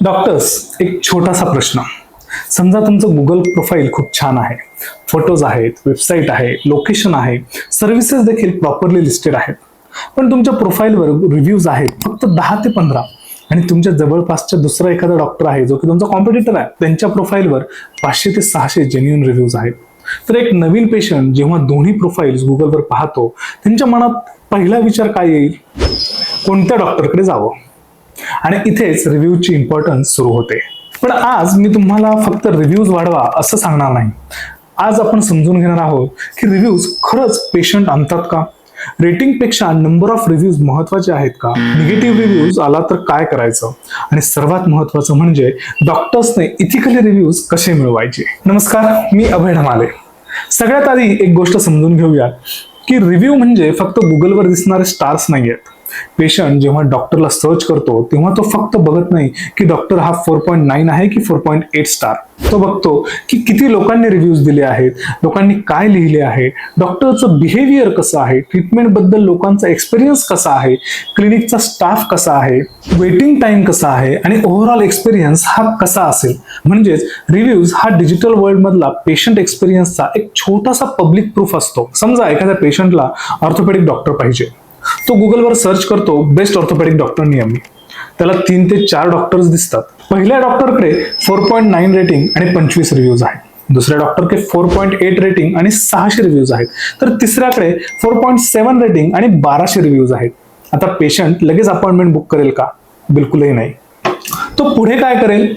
Doctors, एक छोटासा प्रश्न. समजा तुमचं गुगल प्रोफाईल खूप छान आहे, फोटोज आहेत, वेबसाईट आहे, लोकेशन आहे, सर्व्हिसेस देखील प्रॉपरली लिस्टेड आहेत, पण तुमच्या प्रोफाईलवर रिव्ह्यूज आहेत फक्त 10 ते 15 आणि तुमच्या जवळपासच्या दुसरा एखादा डॉक्टर आहे जो की तुमचा कॉम्पिटिटर आहे, त्यांच्या प्रोफाईलवर 500 ते 600 जेन्युइन रिव्ह्यूज आहेत. तर एक नवीन पेशंट जेव्हा दोन्ही प्रोफाईल्स गुगलवर पाहतो, त्यांच्या मनात पहिला विचार काय येईल? कोणत्या डॉक्टरकडे जावं? आणि इथेच रिव्ह्यूची इम्पॉर्टन्स सुरू होते. पण आज मी तुम्हाला फक्त रिव्ह्यूज वाढवा असं सांगणार नाही. आज आपण समजून घेणार आहोत की रिव्ह्यूज खरंच पेशंट आणतात का? रेटिंग पेक्षा नंबर ऑफ रिव्ह्यूज महत्वाचे आहेत का? निगेटिव्ह रिव्ह्यूज आला तर काय करायचं? आणि सर्वात महत्वाचं म्हणजे डॉक्टर्सने इथिकली रिव्ह्यूज कसे मिळवायचे. नमस्कार, मी अभय ढमाले. सगळ्यात आधी एक गोष्ट समजून घेऊया की रिव्ह्यू म्हणजे फक्त गुगलवर दिसणारे स्टार्स नाही आहेत. पेशंट जेव्हा डॉक्टरला सर्च करतो तेव्हा तो फक्त बघत नाही की डॉक्टर हा 4.9 आहे की 4.8 स्टार. तो बघतो की किती लोकांनी रिव्ह्यूज दिले आहेत, लोकांनी काय लिहिले आहे, डॉक्टरचं बिहेवियर कसं आहे, ट्रीटमेंट बद्दल लोकांचा एक्सपिरियन्स कसा आहे, क्लिनिकचा स्टाफ कसा आहे, वेटिंग टाइम कसा आहे आणि ओव्हरऑल एक्सपिरियन्स हा कसा असेल. म्हणजेच रिव्ह्यूज हा डिजिटल वर्ल्ड मधला पेशंट एक्सपिरियन्सचा एक छोटासा पब्लिक प्रूफ असतो. समजा एखाद्या पेशंटला ऑर्थोपेडिक डॉक्टर पाहिजे, तो गुगलवर सर्च करतो बेस्ट ऑर्थोपेडिक डॉक्टर नियमी. त्याला 3 ते 4 डॉक्टर्स दिसतात. पहिल्या डॉक्टरकडे 4.9 रेटिंग आणि 25 रिव्ह्यूज आहेत. दुसऱ्या डॉक्टरकडे 4.8 रेटिंग आणि 600 रिव्ह्यूज आहेत. तर तिसऱ्याकडे 4.7 रेटिंग आणि 1200 रिव्ह्यूज आहेत. आता पेशंट लगेच अपॉइंटमेंट बुक करेल का? बिलकुलही नाही. तो पुढे काय करेल?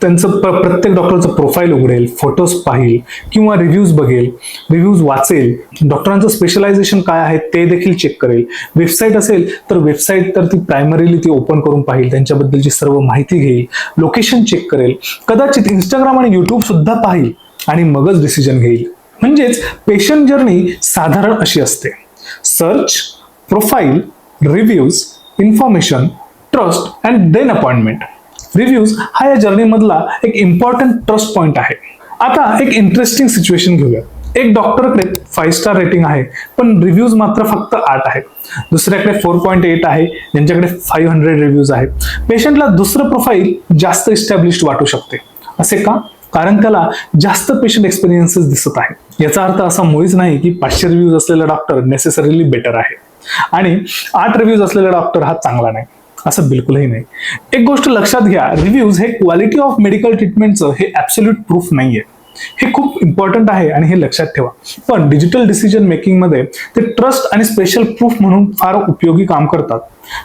त्यांचं प्रत्येक डॉक्टरचं प्रोफाईल उघडेल, फोटोज पाहिल किंवा रिव्ह्यूज बघेल, रिव्ह्यूज वाचेल, डॉक्टरांचं स्पेशलायझेशन काय आहे ते देखील चेक करेल. वेबसाईट असेल तर वेबसाईट तर ती प्रायमरीली ती ओपन करून पाहिल, त्यांच्याबद्दलची सर्व माहिती घेईल, लोकेशन चेक करेल, कदाचित इंस्टाग्राम आणि युट्यूब सुद्धा पाहिल आणि मगच डिसिजन घेईल. म्हणजेच पेशंट जर्नी साधारण अशी असते: search, profile, reviews, information, trust and then appointment. Reviews हा या जर्नी मधला एक इम्पॉर्टंट ट्रस्ट पॉइंट आहे. आता एक इंटरेस्टिंग सिच्युएशन घेऊया. एक डॉक्टरकडे 5 स्टार रेटिंग आहे पण रिव्ह्यूज मात्र फक्त 8 आहेत. दुसऱ्याकडे 4.8 आहे, ज्यांच्याकडे 500 रिव्ह्यूज आहेत. पेशंटला दुसरं प्रोफाईल जास्त इस्टॅब्लिश्ड वाटू शकते. असे का? कारण त्याला जास्त पेशंट एक्सपिरियन्सेस दिसत आहे. याचा अर्थ असा मुळीच नाही की 500 रिव्ह्यूज असलेला डॉक्टर नेसेसरीली बेटर आहे आणि 8 रिव्ह्यूज असलेला डॉक्टर हा चांगला नाही, असं बिलकुलही नाही. एक गोष्ट लक्षात घ्या, रिव्ह्यूज हे क्वालिटी ऑफ मेडिकल ट्रीटमेंटचं हे ऍब्सोल्यूट प्रूफ नाहीये. हे खूप इम्पॉर्टंट आहे आणि हे लक्षात ठेवा. पण डिजिटल डिसिजन मेकिंग मध्ये ते ट्रस्ट आणि स्पेशल प्रूफ म्हणून फार उपयोगी काम करतात.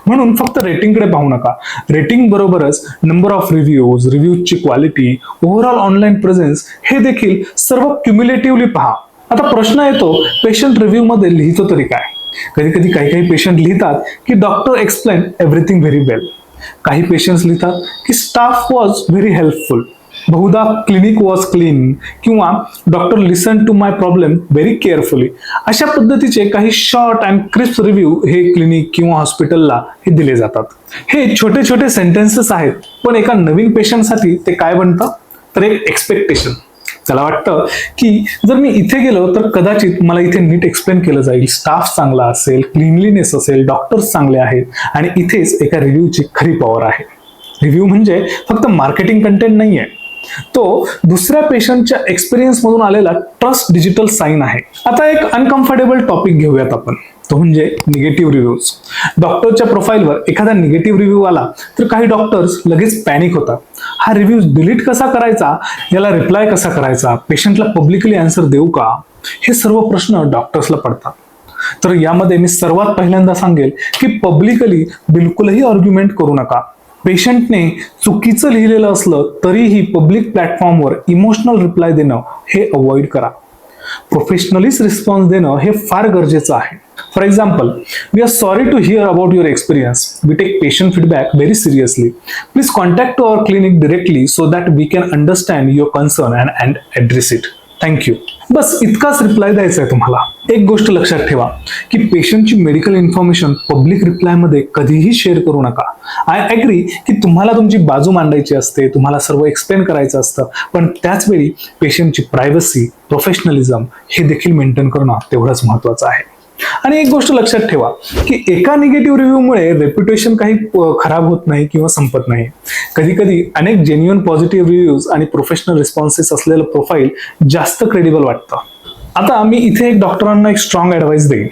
म्हणून फक्त रेटिंगकडे पाहू नका. रेटिंग बरोबरच नंबर ऑफ रिव्ह्यूज, रिव्ह्यूजची क्वालिटी, ओव्हरऑल ऑनलाईन प्रेझेन्स हे देखील सर्व क्युम्युलेटिव्हली पहा. आता प्रश्न येतो, पेशंट रिव्ह्यू मध्ये लिहितो तरी काय? कधी कधी काही पेशंट लिहितात की doctor explain everything very well. काही पेशंट्स लिहितात की स्टाफ वॉज व्हेरी हेल्पफुल. बहुधा क्लिनिक वॉज क्लीन किंवा doctor listen to my problem very carefully. अशा पद्धतीचे काही शॉर्ट अँड क्रिस्प रिव्ह्यू हे क्लिनिक किंवा हॉस्पिटलला हे दिले जातात. हे छोटे छोटे सेंटेन्सेस आहेत, पण एका नवीन पेशंटसाठी ते काय बनतं? तर एक एक्सपेक्टेशन. त्याला वाटतं की जर मी इथे गेलो तर कदाचित मला इथे नीट एक्सप्लेन केलं जाईल, स्टाफ चांगला असेल, क्लीनलीनेस असेल, डॉक्टर्स चांगले आहेत. आणि इथेच एका रिव्ह्यूची खरी पॉवर आहे. रिव्ह्यू म्हणजे फक्त मार्केटिंग कंटेंट नाहीये, तो दुसऱ्या पेशंटच्या एक्सपिरियन्स मधून आलेला ट्रस्ट डिजिटल साईन आहे. आता एक अनकम्फर्टेबल टॉपिक घेऊयात आपण, तो म्हणजे निगेटिव्ह रिव्ह्यूज. डॉक्टरच्या प्रोफाईलवर एखादा निगेटिव्ह रिव्ह्यू आला तर काही डॉक्टर्स लगेच पॅनिक होतात. हा रिव्ह्यू डिलीट कसा करायचा, याला रिप्लाय कसा करायचा, पेशंटला पब्लिकली आन्सर देऊ का, हे सर्व प्रश्न डॉक्टर्सला पडतात. तर यामध्ये मी सर्वात पहिल्यांदा सांगेल की पब्लिकली बिलकुलही आर्ग्युमेंट करू नका. पेशंटने चुकीचं लिहिलेलं असलं तरीही पब्लिक प्लॅटफॉर्मवर इमोशनल रिप्लाय देणं हे अवॉइड करा. प्रोफेशनलीच रिस्पॉन्स देणं हे फार गरजेचं आहे. For example, we are sorry to hear about your experience. We take patient feedback very seriously. Please contact to our clinic directly so that we can understand your concern and address it. Thank you. बस इतकाच reply द्यायचा आहे तुम्हाला. एक गोष्ट लक्षात ठेवा की पेशंटची मेडिकल इन्फॉर्मेशन पब्लिक रिप्लायमध्ये कधीही शेअर करू नका. आय ॲग्री की तुम्हाला तुमची बाजू मांडायची असते, तुम्हाला सर्व एक्सप्लेन करायचं असतं, पण त्याच वेळी पेशंटची प्रायव्हसी, प्रोफेशनलिझम हे देखील मेंटेन करणं तेवढंच महत्वाचं आहे. आणि एक गोष्ट लक्षात ठेवा की एका निगेटिव्ह रिव्ह्यूमुळे रेप्युटेशन काही खराब होत नाही किंवा संपत नाही. कधी कधी अनेक जेन्युइन पॉझिटिव्ह रिव्ह्यूज आणि प्रोफेशनल रिस्पॉन्सेस असलेलं प्रोफाईल जास्त क्रेडिबल वाटतं. आता मी इथे एक डॉक्टरांना एक स्ट्रॉंग ऍडवाइस देईन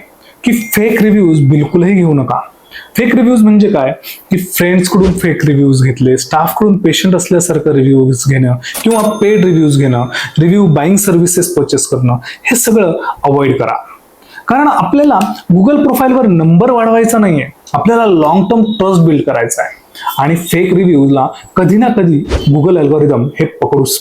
की फेक रिव्ह्यूज बिलकुलही घेऊ नका. फेक रिव्ह्यूज म्हणजे काय की फ्रेंड्सकडून फेक रिव्ह्यूज घेतले, स्टाफकडून पेशंट असल्यासारखं रिव्ह्यूज घेणं किंवा पेड रिव्ह्यूज घेणं, रिव्ह्यू बाईंग सर्व्हिसेस परचेस करणं, हे सगळं अवॉइड करा. कारण आपल्याला गुगल प्रोफाईलवर नंबर वाढवायचा नाहीये, आपल्याला लॉंग टर्म ट्रस्ट बिल्ड करायचा आहे. आणि फेक रिव्ह्यूजला कधी ना कधी गुगल अल्गोरिदम हे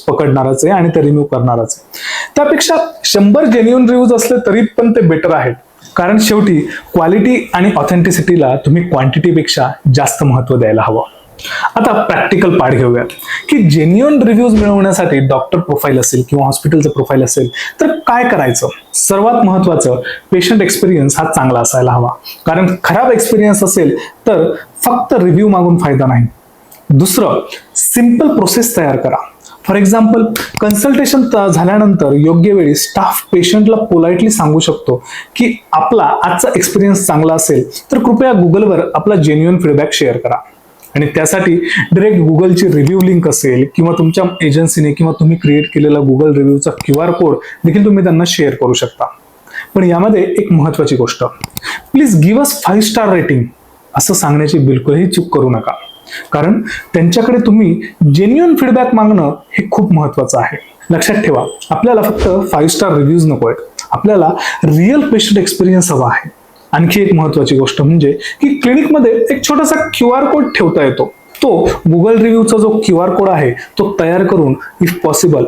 पकडणारच आहे आणि ते रिमूव्ह करणारच आहे. त्यापेक्षा 100 जेन्युइन रिव्ह्यूज असले तरी पण ते बेटर आहेत. कारण शेवटी क्वालिटी आणि ऑथेंटिसिटीला तुम्ही क्वांटिटीपेक्षा जास्त महत्त्व द्यायला हवं. आता प्रॅक्टिकल पार्ट घेऊया की जेन्युइन रिव्ह्यूज मिळवण्यासाठी डॉक्टर प्रोफाईल असेल किंवा हॉस्पिटलचं प्रोफाईल असेल तर काय करायचं. सर्वात महत्त्वाचं, पेशंट एक्सपिरियन्स हा चांगला असायला हवा. कारण खराब एक्सपिरियन्स असेल तर फक्त रिव्ह्यू मागून फायदा नाही. दुसरं, सिंपल प्रोसेस तयार करा. फॉर एक्झाम्पल, कन्सल्टेशन झाल्यानंतर योग्य वेळी स्टाफ पेशंटला पोलाइटली सांगू शकतो की आपला आजचा एक्सपिरियन्स चांगला असेल तर कृपया गुगलवर आपला जेन्युइन फीडबॅक शेअर करा. आणि त्यासाठी डायरेक्ट गुगलची रिव्ह्यू लिंक असेल किंवा तुमच्या एजन्सीने किंवा तुम्ही क्रिएट केलेला गुगल रिव्ह्यूचा QR कोड देखील तुम्ही त्यांना शेअर करू शकता. पण यामध्ये एक महत्त्वाची गोष्ट, please give us 5 star rating असं सांगण्याची बिलकुलही चूक करू नका. कारण त्यांच्याकडे तुम्ही जेन्युइन फीडबॅक मागणं हे खूप महत्त्वाचं आहे. लक्षात ठेवा, आपल्याला फक्त 5 स्टार रिव्ह्यूज नको आहेत, आपल्याला रिअल पेशंट एक्सपिरियन्स हवा आहे. आणखी एक महत्त्वाची गोष्ट म्हणजे की क्लिनिकमध्ये एक छोटासा QR कोड ठेवता येतो. तो गुगल रिव्ह्यूचा जो QR कोड आहे तो तयार करून इफ पॉसिबल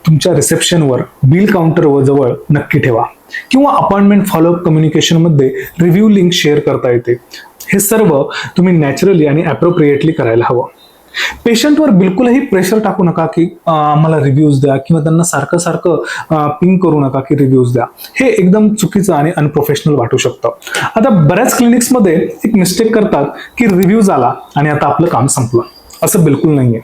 तुमच्या रिसेप्शनवर, बिल काउंटरवर जवळ नक्की ठेवा. किंवा अपॉइंटमेंट फॉलोअप कम्युनिकेशनमध्ये रिव्ह्यू लिंक शेअर करता येते. हे सर्व तुम्ही नॅचरली आणि अप्रोप्रिएटली करायला हवं. पेशंटवर बिलकुलही प्रेशर टाकू नका की आम्हाला रिव्ह्यूज द्या किंवा त्यांना सारखं सारखं पिंग करू नका की रिव्ह्यूज द्या. हे एकदम चुकीचं आणि अनप्रोफेशनल वाटू शकतं. आता बऱ्याच क्लिनिक्समध्ये एक मिस्टेक करतात की रिव्ह्यूज आला आणि आता आपलं काम संपलं. असं बिलकुल नाहीये.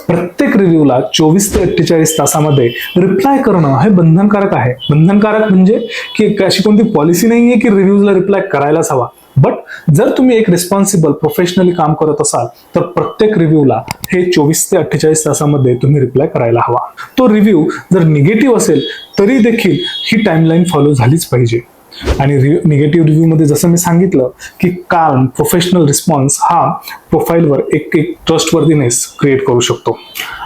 प्रत्येक रिव्ह्यूला 24 ते 48 तासामध्ये रिप्लाय करणं हे बंधनकारक आहे. बंधनकारक म्हणजे की अशी कोणती पॉलिसी नाहीये की रिव्ह्यूजला रिप्लाय करायलाच हवा. बट जर तुम्ही एक रिस्पॉन्सिबल प्रोफेशनली काम करत असाल तर प्रत्येक रिव्ह्यूला हे 24 ते 48 तासामध्ये तुम्ही रिप्लाय करायला हवा. तो रिव्ह्यू जर निगेटिव्ह असेल तरी देखील ही टाइमलाईन फॉलो झालीच पाहिजे. आणि निगेटिव्ह रिव्ह्यू मध्ये जसं मी सांगितलं की काम प्रोफेशनल रिस्पॉन्स हा प्रोफाईलवर एक ट्रस्टवर्दीनेस क्रिएट करू शकतो.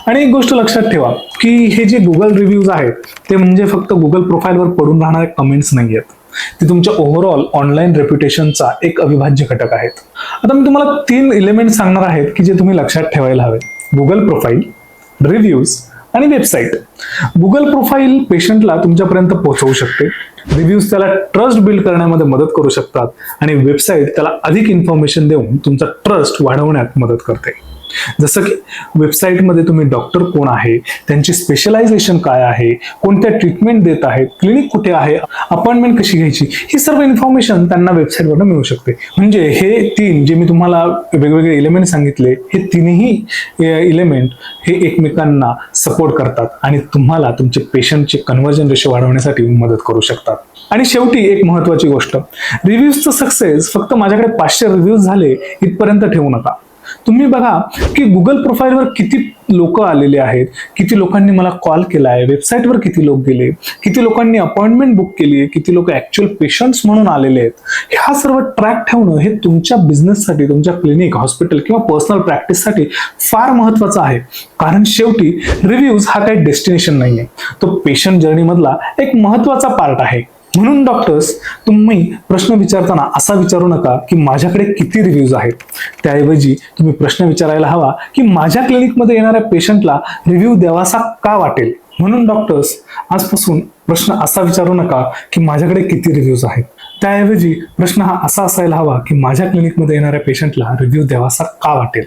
आणि एक गोष्ट लक्षात ठेवा की हे जे गुगल रिव्ह्यूज आहेत ते म्हणजे फक्त गुगल प्रोफाईलवर पडून राहणारे कमेंट्स नाही आहेत, ते तुमच्या ओव्हरऑल ऑनलाईन रेप्युटेशनचा एक अविभाज्य घटक आहेत. आता मी तुम्हाला 3 एलिमेंट सांगणार आहेत की जे तुम्ही लक्षात ठेवायला हवे. गुगल प्रोफाईल, रिव्ह्यूज आणि वेबसाईट. गुगल प्रोफाईल पेशंटला तुमच्यापर्यंत पोहोचवू शकते, रिव्ह्यूज त्याला ट्रस्ट बिल्ड करण्यामध्ये मदत करू शकतात आणि वेबसाईट त्याला अधिक इन्फॉर्मेशन देऊन तुमचा ट्रस्ट वाढवण्यात मदत करते. जसं की वेबसाईटमध्ये तुम्ही डॉक्टर कोण आहे, त्यांची स्पेशलायझेशन काय आहे, कोणत्या ट्रीटमेंट देत आहेत, क्लिनिक कुठे आहे, अपॉइंटमेंट कशी घ्यायची, ही सर्व इन्फॉर्मेशन त्यांना वेबसाईटवरून मिळू शकते. म्हणजे हे 3 जे मी तुम्हाला वेगवेगळे एलिमेंट सांगितले, हे तिन्ही एलिमेंट हे एकमेकांना सपोर्ट करतात आणि तुम्हाला तुमचे पेशंटचे कन्व्हर्जन रेशो वाढवण्यासाठी मदत करू शकतात. आणि शेवटी एक महत्त्वाची गोष्ट, रिव्ह्यूजचं सक्सेस फक्त माझ्याकडे 500 रिव्ह्यूज झाले इथपर्यंत ठेवू नका. तुम्ही बघा की गुगल प्रोफाईलवर किती लोक आलेले आहेत, किती लोकांनी मला कॉल केलाय, वेबसाईटवर किती लोक गेले, किती लोकांनी अपॉइंटमेंट बुक केली आहे, किती लोक ऍक्च्युअल पेशंट्स म्हणून आलेले आहेत. हा सर्व ट्रॅक ठेवणं हे तुमच्या बिझनेससाठी, तुमच्या क्लिनिक, हॉस्पिटल किंवा पर्सनल प्रॅक्टिससाठी फार महत्त्वाचं आहे. कारण शेवटी रिव्ह्यूज हा काही डेस्टिनेशन नाहीये, तो पेशंट जर्नी मधला एक महत्त्वाचा पार्ट आहे. म्हणून डॉक्टर्स, तुम्ही प्रश्न विचारताना असा विचारू नका की माझ्याकडे किती रिव्ह्यूज आहेत. त्याऐवजी तुम्ही प्रश्न विचारायला हवा की माझ्या क्लिनिकमध्ये येणाऱ्या पेशंटला रिव्ह्यू द्यावासा का वाटेल. म्हणून डॉक्टर्स, आजपासून प्रश्न असा विचारू नका की माझ्याकडे किती रिव्ह्यूज आहेत. त्याऐवजी प्रश्न हा असा असायला हवा की माझ्या क्लिनिकमध्ये येणाऱ्या पेशंटला रिव्ह्यू द्यावासा का वाटेल.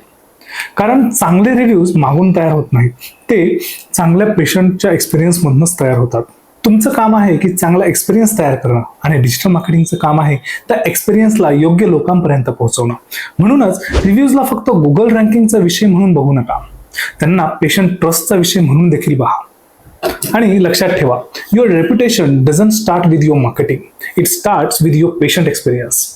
कारण चांगले रिव्ह्यूज मागून तयार होत नाहीत, ते चांगल्या पेशंटच्या एक्सपिरियन्समधूनच तयार होतात. तुमचं काम आहे की चांगला एक्सपिरियन्स तयार करणं आणि डिजिटल मार्केटिंगचं काम आहे त्या एक्सपिरियन्सला योग्य लोकांपर्यंत पोहोचवणं. म्हणूनच रिव्ह्यूजला फक्त गुगल रँकिंगचा विषय म्हणून बघू नका, त्यांना पेशंट ट्रस्टचा विषय म्हणून देखील पहा. आणि लक्षात ठेवा, your reputation doesn't start with your marketing, It starts with your patient experience.